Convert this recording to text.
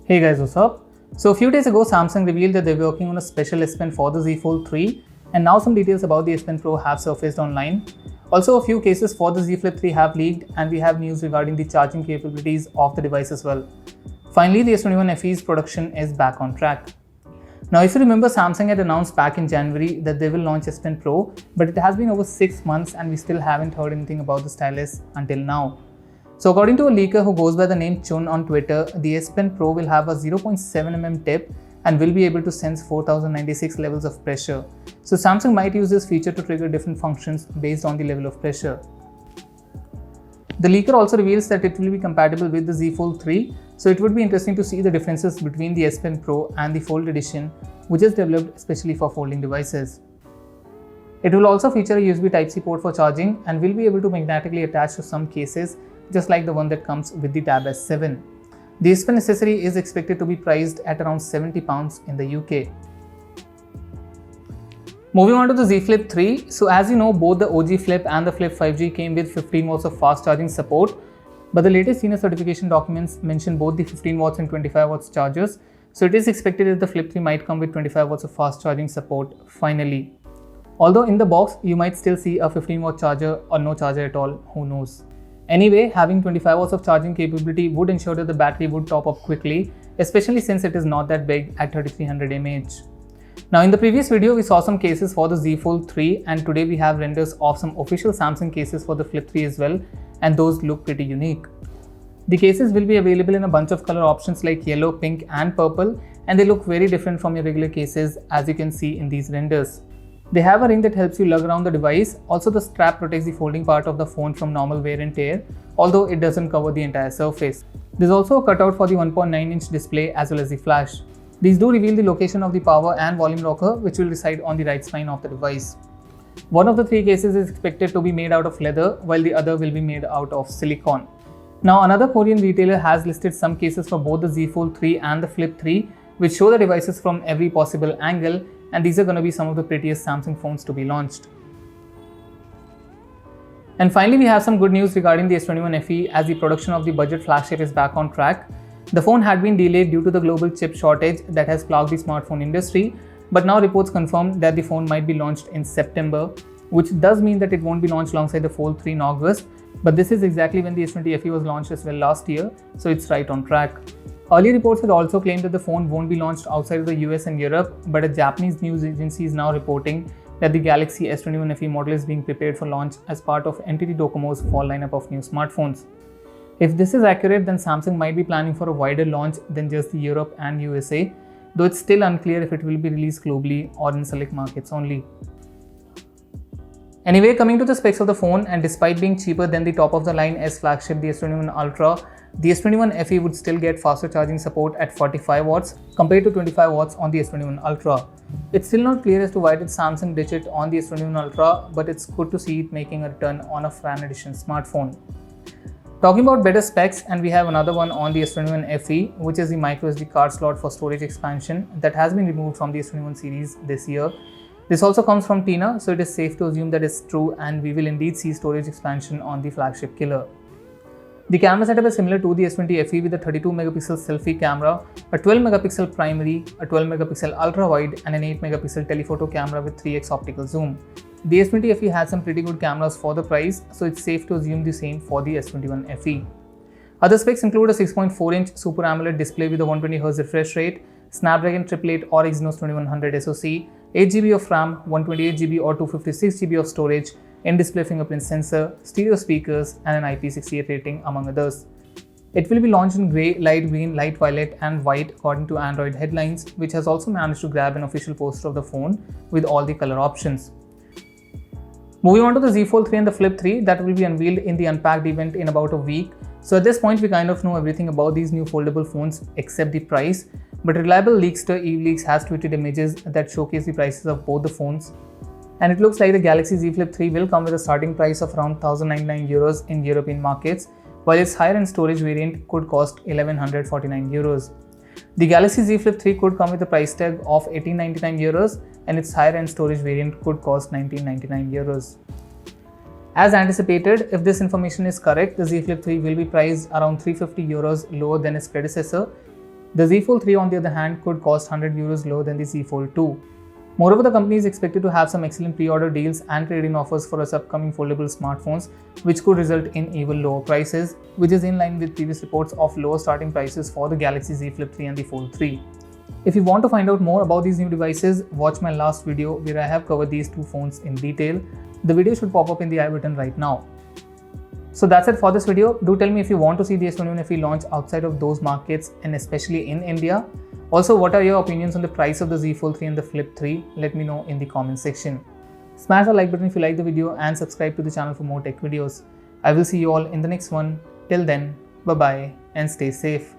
Hey guys, what's up? So a few days ago, Samsung revealed that they're working on a special S Pen for the Z Fold 3, and now some details about the S Pen Pro have surfaced online. Also, a few cases for the Z Flip 3 have leaked, and we have news regarding the charging capabilities of the device as well. Finally, the S21 FE's production is back on track. Now, if you remember, Samsung had announced back in January that they will launch S Pen Pro, but it has been over 6 months and we still haven't heard anything about the stylus until now. So according to a leaker who goes by the name Chun on Twitter, the S Pen Pro will have a 0.7mm tip and will be able to sense 4096 levels of pressure. So Samsung might use this feature to trigger different functions based on the level of pressure. The leaker also reveals that it will be compatible with the Z Fold 3, so it would be interesting to see the differences between the S Pen Pro and the Fold edition, which is developed especially for folding devices. It will also feature a USB Type-C port for charging and will be able to magnetically attach to some cases, just like the one that comes with the Tab S7. The S Pen accessory is expected to be priced at around £70 in the UK. Moving on to the Z Flip 3, so as you know, both the OG Flip and the Flip 5G came with 15 watts of fast charging support, but the latest senior certification documents mention both the 15 watts and 25 watts chargers, so it is expected that the Flip 3 might come with 25 watts of fast charging support finally. Although in the box, you might still see a 15 watt charger or no charger at all, who knows. Anyway, having 25 watts of charging capability would ensure that the battery would top up quickly, especially since it is not that big at 3300 mAh. Now in the previous video, we saw some cases for the Z Fold 3, and today we have renders of some official Samsung cases for the Flip 3 as well, and those look pretty unique. The cases will be available in a bunch of color options like yellow, pink and purple, and they look very different from your regular cases as you can see in these renders. They have a ring that helps you lug around the device. Also, the strap protects the folding part of the phone from normal wear and tear, although it doesn't cover the entire surface. There's also a cutout for the 1.9-inch display as well as the flash. These do reveal the location of the power and volume rocker, which will reside on the right spine of the device. One of the three cases is expected to be made out of leather, while the other will be made out of silicone. Now, another Korean retailer has listed some cases for both the Z Fold 3 and the Flip 3, which show the devices from every possible angle, and these are going to be some of the prettiest Samsung phones to be launched. And finally, we have some good news regarding the S21 FE as the production of the budget flagship is back on track. The phone had been delayed due to the global chip shortage that has plagued the smartphone industry, but now reports confirm that the phone might be launched in September, which does mean that it won't be launched alongside the Fold 3 in August, but this is exactly when the S20 FE was launched as well last year, so it's right on track. Early reports had also claimed that the phone won't be launched outside of the US and Europe, but a Japanese news agency is now reporting that the Galaxy S21 FE model is being prepared for launch as part of NTT Docomo's fall lineup of new smartphones. If this is accurate, then Samsung might be planning for a wider launch than just the Europe and USA, though it's still unclear if it will be released globally or in select markets only. Anyway, coming to the specs of the phone, and despite being cheaper than the top of the line S flagship, the S21 Ultra, the S21 FE would still get faster charging support at 45 watts compared to 25 watts on the S21 Ultra. It's still not clear as to why did Samsung ditch it on the S21 Ultra, but it's good to see it making a return on a Fan Edition smartphone. Talking about better specs, and we have another one on the S21 FE, which is the microSD card slot for storage expansion that has been removed from the S21 series this year. This also comes from Tina, so it is safe to assume that it's true and we will indeed see storage expansion on the flagship killer. The camera setup is similar to the S20 FE with a 32 megapixel selfie camera, a 12 megapixel primary, a 12 megapixel ultra wide and an 8 megapixel telephoto camera with 3x optical zoom. The S20 FE has some pretty good cameras for the price, so it's safe to assume the same for the S21 FE. Other specs include a 6.4-inch Super AMOLED display with a 120Hz refresh rate, Snapdragon 888 or Exynos 2100 SoC, 8GB of RAM, 128GB or 256GB of storage, in-display fingerprint sensor, stereo speakers and an IP68 rating among others. It will be launched in grey, light green, light violet and white according to Android Headlines, which has also managed to grab an official poster of the phone with all the color options. Moving on to the Z Fold 3 and the Flip 3, that will be unveiled in the Unpacked event in about a week. So at this point, we kind of know everything about these new foldable phones except the price, but reliable leakster EveLeaks has tweeted images that showcase the prices of both the phones. And it looks like the Galaxy Z Flip 3 will come with a starting price of around €1,099 in European markets, while its higher-end storage variant could cost €1,149. The Galaxy Z Flip 3 could come with a price tag of €1,899 and its higher-end storage variant could cost €1,999. As anticipated, if this information is correct, the Z Flip 3 will be priced around €350 lower than its predecessor. The Z Fold 3 on the other hand could cost €100 lower than the Z Fold 2. Moreover, the company is expected to have some excellent pre-order deals and trade-in offers for its upcoming foldable smartphones, which could result in even lower prices, which is in line with previous reports of lower starting prices for the Galaxy Z Flip 3 and the Fold 3. If you want to find out more about these new devices, watch my last video where I have covered these two phones in detail. The video should pop up in the I button right now. So that's it for this video. Do tell me if you want to see the S21 FE launch outside of those markets and especially in India. Also, what are your opinions on the price of the Z Fold 3 and the Flip 3? Let me know in the comment section. Smash the like button if you like the video and subscribe to the channel for more tech videos. I will see you all in the next one. Till then, bye bye and stay safe.